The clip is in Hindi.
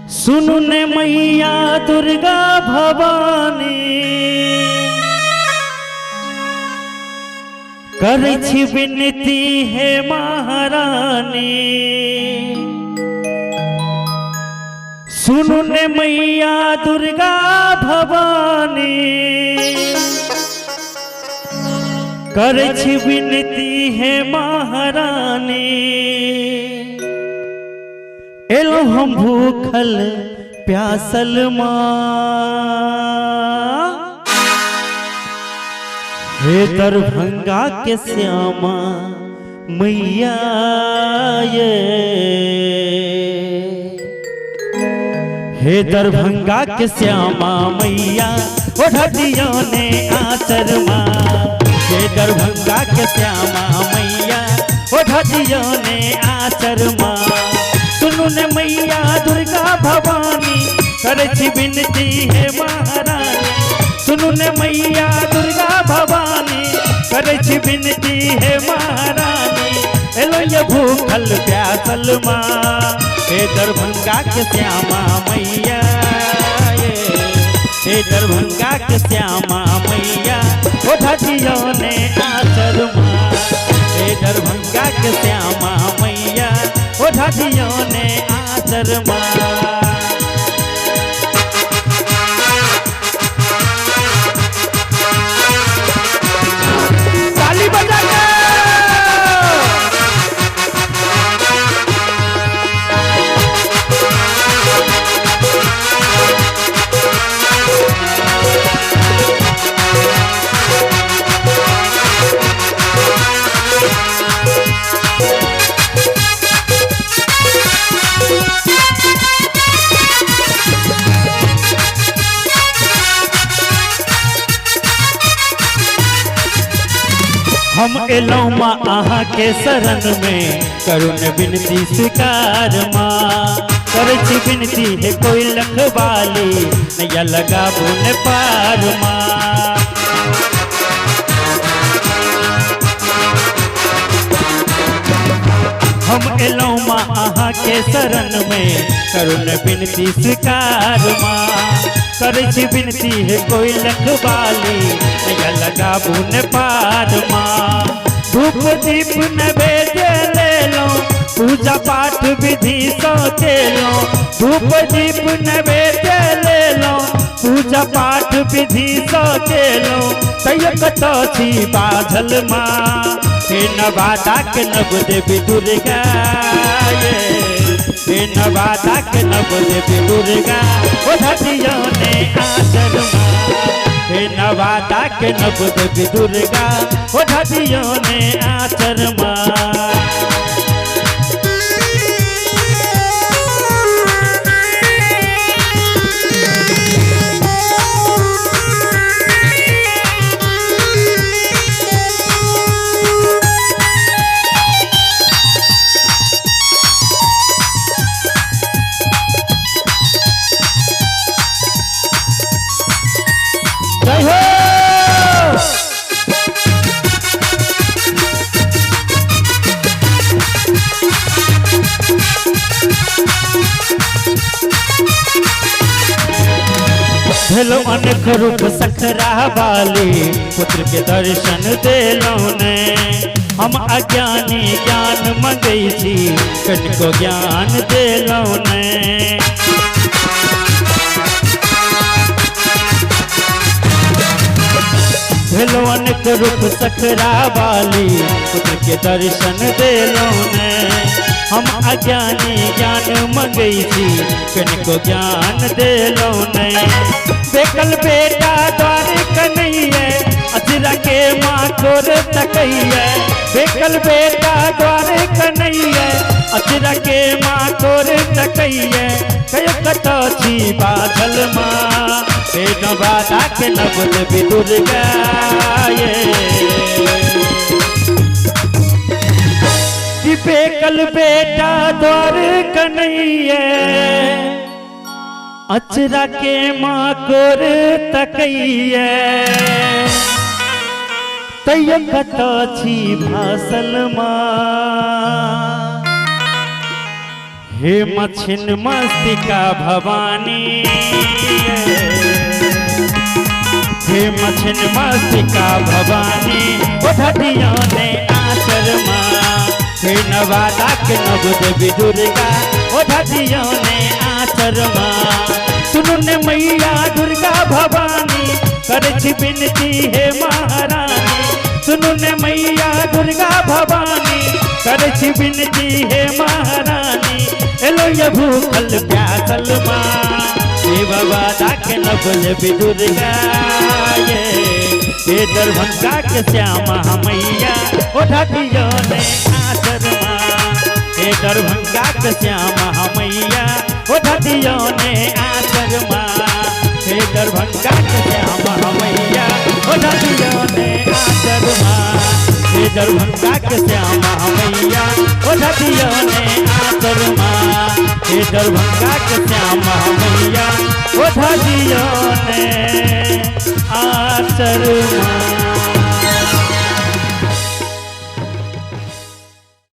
सुनु ने मैया दुर्गा भवानी करै छी विनती हे महारानी। सुनु ने मैया दुर्गा भवानी करै छी विनती हे महारानी। एलो हम भूखल प्यासल माँ हे दरभंगा के श्यामा मैया ये। हे दरभंगा के श्यामा मैया ओढ़ दियो ने आचर माँ। हे दरभंगा के श्यामा मैया ओढ़ दियो ने आचर माँ। सुनु ने मैया दुर्गा भवानी करे छी विनती हे महारानी। सुनु ने मैया दुर्गा भवानी करे छी विनती हे महारानी। एलो ये भूखल प्यासल माँ हे दरभंगा के श्यामा मैया ये। हे दरभंगा के श्यामा मैया ओढ़ दियो ने आचर माँ। हे दरभंगा के श्यामा मैया ओढ़ दियो ने आचर माँ। ताली बजा के हम एलो माँ आहा के शरण में करुण विनती स्वीकार माँ। करे छी विनती है कोई लखवाली नैया लगाबू ने पार माँ। हम एलो माँ आहा के शरण में करुण विनती स्वीकार माँ। करे छी विनती है कोई लखवाली नैया लगाबू ने पार माँ। धूप दीप नैवेद्य ले लो पूजा पाठ विधि सोचे लो। धूप दीप नैवेद्य ले लो पूजा पाठ विधि सोचे लो। तैयो कतो छी बाझल माँ हे नवादा के नव देवी दुर्गा ये। हे नवादा के नव देवी दुर्गा ओढ़ दियो ने आचर माँ। हे नवादा के नव देवी दुर्गा ओढ़ दियो ने आचर माँ। जय हो भेलो अनेक रूप सखरा वाली पुत्र के दर्शन देलो ने। हम अज्ञानी ज्ञान मंगई छी कनको ज्ञान देलो ने। भेलो अनेक रूप सखरा वाली पुत्र के दर्शन देलो ने। हम अज्ञानी ज्ञान मंगई छी कनको ज्ञान देलो ने। बेकल बेटा द्वार कन्हैया अजरा के माँ कोर तकैया। बेकल बेटा द्वार कन्हैया अजरा के माँ कोर तकैया। कयो कतो छी बाझल माँ हे नवादा के नव देवी दुर्गा ये। बेकल बेटा द्वार कन्हैया अचरा के माँ कोर तकैया। तैयो कतो छी भासल माँ हे मछिन मस्तिका भवानी, हे मछिन मस्तिका भवानी, ओढ़िया ने आचर माँ। हे नवादा के नव देवी दुर्गा, ओढ़िया ने आचर माँ। सुनो ने मैया दुर्गा भवानी, करछि बिनती हे महारानी। सुनो ने मैया दुर्गा भवानी, करछि बिनती हे महारानी। एलो ये भूखल प्यासल माँ, हे बाबा डाके नवल दुर्गा। ये दरभंगा के श्यामा मैया, ओढ़िया ने आचर माँ। हे दरभंगा के श्यामा मैया, ओढ़िया ने आचर माँ। हे दरभंगा के श्यामा मैया, ओढ़िया ने आचर माँ। हे दरभंगा के श्यामा मैया, ओढ़िया ने आचर माँ। हे दरभंगा के श्यामा मैया, ओढ़िया ने आचर